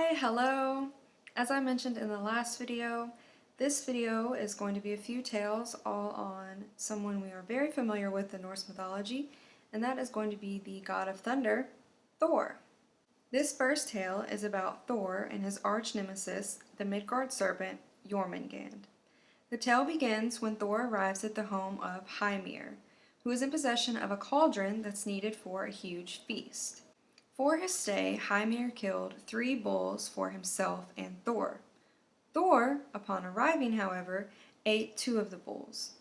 Hi, hello! As I mentioned in the last video, this video is going to be a few tales all on someone we are very familiar with in Norse mythology, and that is going to be the god of thunder, Thor. This first tale is about Thor and his arch nemesis, the Midgard serpent, Jormungand. The tale begins when Thor arrives at the home of Hrungnir, who is in possession of a cauldron that's needed for a huge feast. For his stay, Hrungnir killed 3 bulls for himself and Thor. Thor, upon arriving, however, ate 2 of the bulls.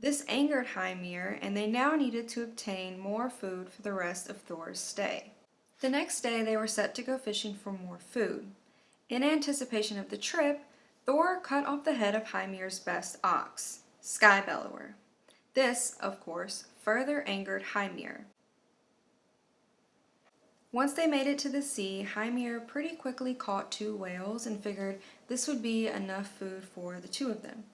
This angered Hrungnir, and they now needed to obtain more food for the rest of Thor's stay. The next day, they were set to go fishing for more food. In anticipation of the trip, Thor cut off the head of Hrungnir's best ox, Skybellower. This, of course, further angered Hrungnir. Once they made it to the sea, Hrungnir pretty quickly caught 2 whales and figured this would be enough food for the 2 of them.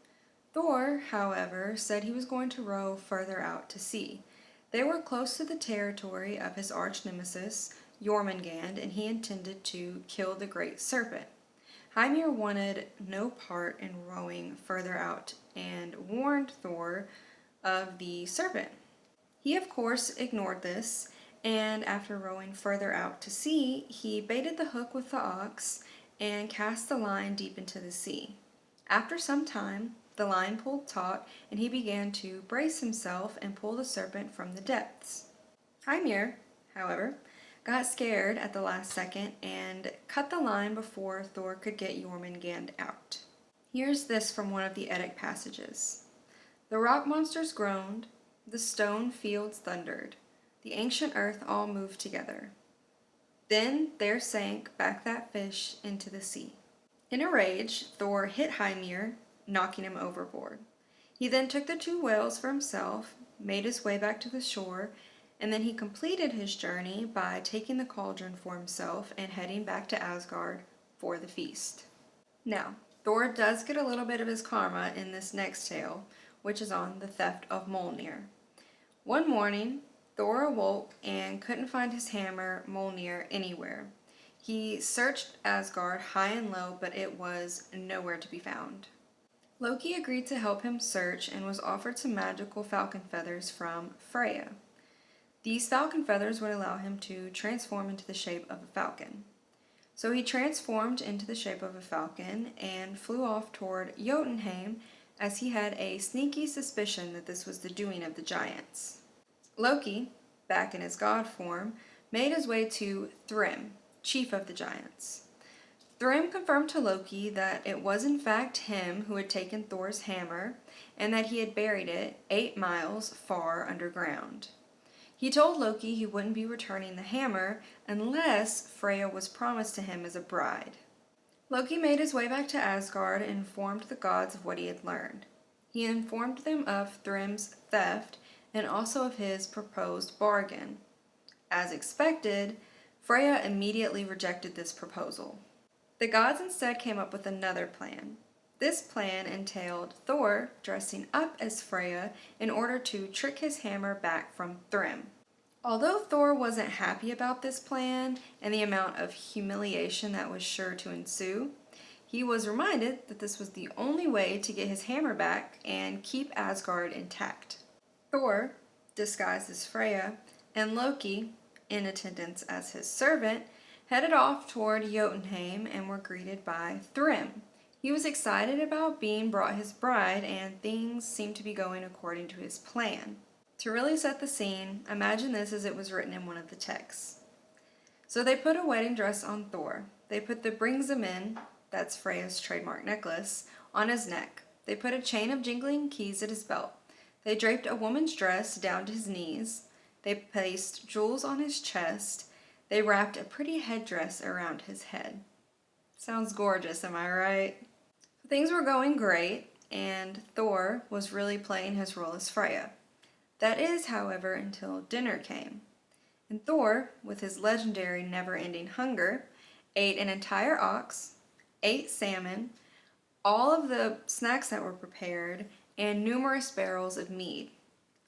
Thor, however, said he was going to row further out to sea. They were close to the territory of his arch nemesis, Jormungand, and he intended to kill the great serpent. Hrungnir wanted no part in rowing further out and warned Thor of the serpent. He, of course, ignored this, and after rowing further out to sea, he baited the hook with the ox and cast the line deep into the sea. After some time, the line pulled taut, and he began to brace himself and pull the serpent from the depths. Hrungnir, however, got scared at the last second and cut the line before Thor could get Jormungand out. Here's this from one of the Edda passages. The rock monsters groaned, the stone fields thundered, the ancient earth all moved together. Then there sank back that fish into the sea. In a rage, Thor hit Hrungnir, knocking him overboard. He then took the 2 whales for himself, made his way back to the shore, and then he completed his journey by taking the cauldron for himself and heading back to Asgard for the feast. Now, Thor does get a little bit of his karma in this next tale, which is on the Theft of Mjolnir. One morning, Thor awoke and couldn't find his hammer, Mjolnir, anywhere. He searched Asgard high and low, but it was nowhere to be found. Loki agreed to help him search and was offered some magical falcon feathers from Freya. These falcon feathers would allow him to transform into the shape of a falcon. So he transformed into the shape of a falcon and flew off toward Jotunheim, as he had a sneaky suspicion that this was the doing of the giants. Loki, back in his god form, made his way to Thrym, chief of the giants. Thrym confirmed to Loki that it was in fact him who had taken Thor's hammer, and that he had buried it 8 miles far underground. He told Loki he wouldn't be returning the hammer unless Freya was promised to him as a bride. Loki made his way back to Asgard and informed the gods of what he had learned. He informed them of Thrym's theft and also of his proposed bargain. As expected, Freya immediately rejected this proposal. The gods instead came up with another plan. This plan entailed Thor dressing up as Freya in order to trick his hammer back from Thrym. Although Thor wasn't happy about this plan and the amount of humiliation that was sure to ensue, he was reminded that this was the only way to get his hammer back and keep Asgard intact. Thor, disguised as Freya, and Loki, in attendance as his servant, headed off toward Jotunheim and were greeted by Thrym. He was excited about being brought his bride, and things seemed to be going according to his plan. To really set the scene, imagine this as it was written in one of the texts. So they put a wedding dress on Thor. They put the Bringsum, that's Freya's trademark necklace, on his neck. They put a chain of jingling keys at his belt. They draped a woman's dress down to his knees. They placed jewels on his chest. They wrapped a pretty headdress around his head. Sounds gorgeous, am I right? Things were going great, and Thor was really playing his role as Freya. That is, however, until dinner came. And Thor, with his legendary never-ending hunger, ate an entire ox, 8 salmon, all of the snacks that were prepared, and numerous barrels of mead.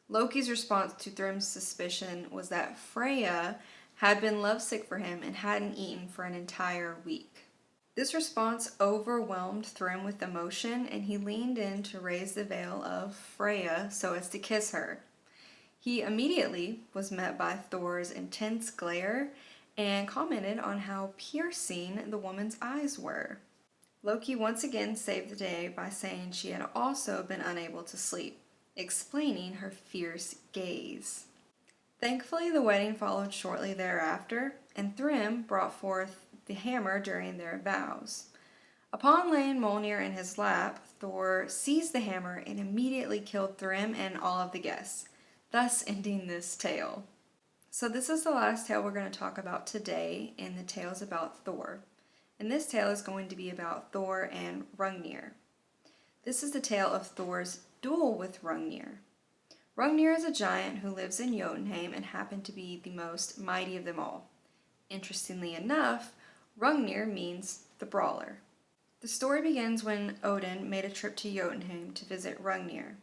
Loki's response to Thrym's suspicion was that Freya had been lovesick for him and hadn't eaten for an entire week. This response overwhelmed Thrym with emotion, and he leaned in to raise the veil of Freya so as to kiss her. He immediately was met by Thor's intense glare and commented on how piercing the woman's eyes were. Loki once again saved the day by saying she had also been unable to sleep, explaining her fierce gaze. Thankfully, the wedding followed shortly thereafter, and Thrym brought forth the hammer during their vows. Upon laying Mjolnir in his lap, Thor seized the hammer and immediately killed Thrym and all of the guests, thus ending this tale. So this is the last tale we're going to talk about today in the tales about Thor. And this tale is going to be about Thor and Hrungnir. This is the tale of Thor's duel with Hrungnir. Hrungnir is a giant who lives in Jotunheim and happened to be the most mighty of them all. Interestingly enough, Hrungnir means the brawler. The story begins when Odin made a trip to Jotunheim to visit Hrungnir.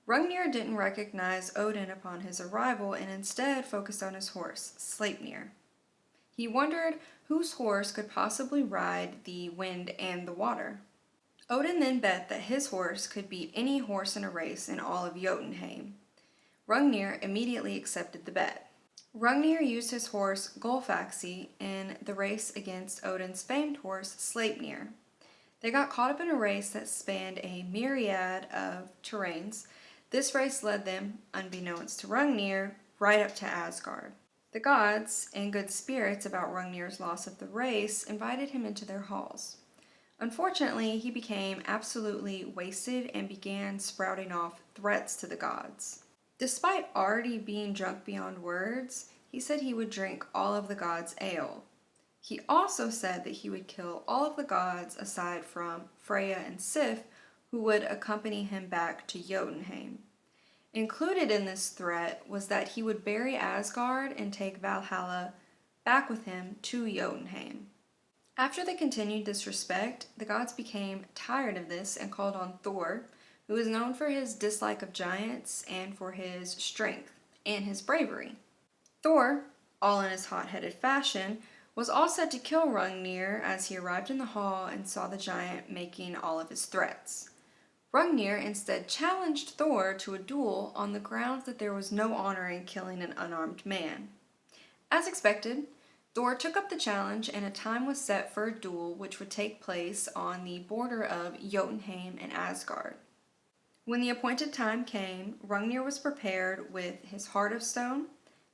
Hrungnir didn't recognize Odin upon his arrival and instead focused on his horse, Sleipnir. He wondered whose horse could possibly ride the wind and the water. Odin then bet that his horse could beat any horse in a race in all of Jotunheim. Hrungnir immediately accepted the bet. Hrungnir used his horse Gulfaxi in the race against Odin's famed horse Sleipnir. They got caught up in a race that spanned a myriad of terrains. This race led them, unbeknownst to Hrungnir, right up to Asgard. The gods, in good spirits about Hrungnir's loss of the race, invited him into their halls. Unfortunately, he became absolutely wasted and began sprouting off threats to the gods. Despite already being drunk beyond words, he said he would drink all of the gods' ale. He also said that he would kill all of the gods aside from Freya and Sif, who would accompany him back to Jotunheim. Included in this threat was that he would bury Asgard and take Valhalla back with him to Jotunheim. After they continued disrespect, the gods became tired of this and called on Thor, who is known for his dislike of giants and for his strength and his bravery. Thor, all in his hot-headed fashion, was all set to kill Hrungnir as he arrived in the hall and saw the giant making all of his threats. Hrungnir instead challenged Thor to a duel on the grounds that there was no honor in killing an unarmed man. As expected, Thor took up the challenge and a time was set for a duel which would take place on the border of Jotunheim and Asgard. When the appointed time came, Hrungnir was prepared with his heart of stone,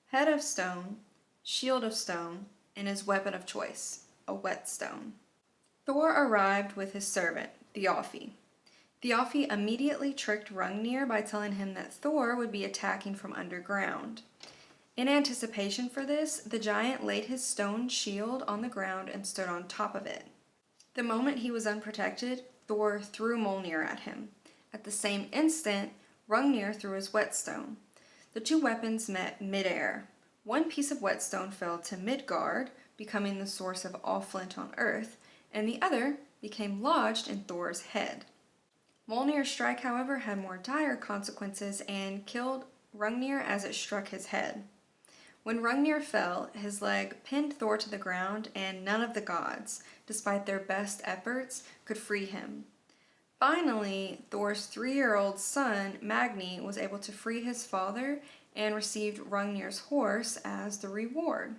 head of stone, shield of stone, and his weapon of choice, a whetstone. Thor arrived with his servant, Thjalfi. Thjalfi immediately tricked Hrungnir by telling him that Thor would be attacking from underground. In anticipation for this, the giant laid his stone shield on the ground and stood on top of it. The moment he was unprotected, Thor threw Mjolnir at him. At the same instant, Hrungnir threw his whetstone. The two weapons met mid-air. One piece of whetstone fell to Midgard, becoming the source of all flint on earth, and the other became lodged in Thor's head. Mjolnir's strike, however, had more dire consequences and killed Hrungnir as it struck his head. When Hrungnir fell, his leg pinned Thor to the ground, and none of the gods, despite their best efforts, could free him. Finally, Thor's 3-year-old son, Magni, was able to free his father and received Hrungnir's horse as the reward.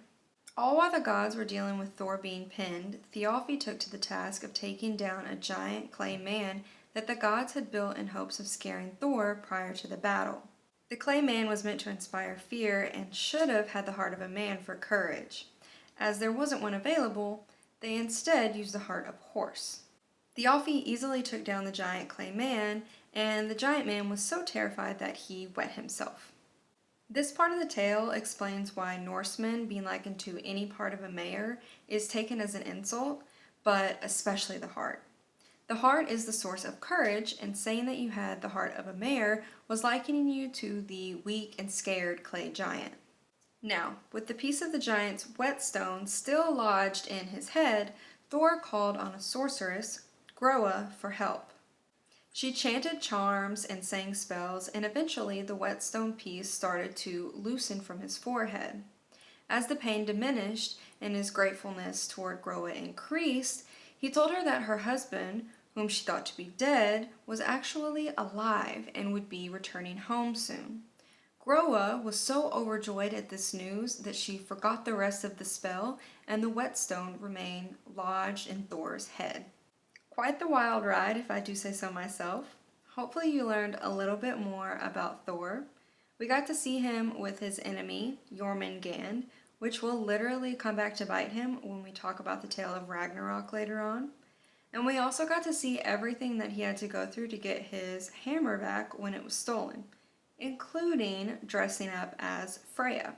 All while the gods were dealing with Thor being pinned, Thjalfi took to the task of taking down a giant clay man that the gods had built in hopes of scaring Thor prior to the battle. The clay man was meant to inspire fear and should have had the heart of a man for courage. As there wasn't one available, they instead used the heart of a horse. Thjalfi easily took down the giant clay man, and the giant man was so terrified that he wet himself. This part of the tale explains why Norsemen being likened to any part of a mare is taken as an insult, but especially the heart. The heart is the source of courage, and saying that you had the heart of a mare was likening you to the weak and scared clay giant. Now, with the piece of the giant's whetstone still lodged in his head, Thor called on a sorceress, Groa, for help. She chanted charms and sang spells, and eventually the whetstone piece started to loosen from his forehead. As the pain diminished and his gratefulness toward Groa increased, He told her that her husband, whom she thought to be dead, was actually alive and would be returning home soon. Groa was so overjoyed at this news that she forgot the rest of the spell, and the whetstone remained lodged in Thor's head. Quite the wild ride, if I do say so myself. Hopefully you learned a little bit more about Thor. We got to see him with his enemy, Jormungand, which will literally come back to bite him when we talk about the tale of Ragnarok later on. And we also got to see everything that he had to go through to get his hammer back when it was stolen, including dressing up as Freya.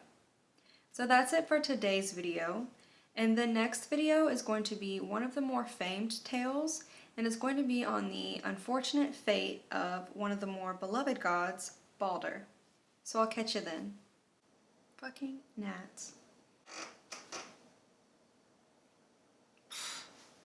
So that's it for today's video. And the next video is going to be one of the more famed tales, and it's going to be on the unfortunate fate of one of the more beloved gods, Balder. So I'll catch you then. Fucking gnats.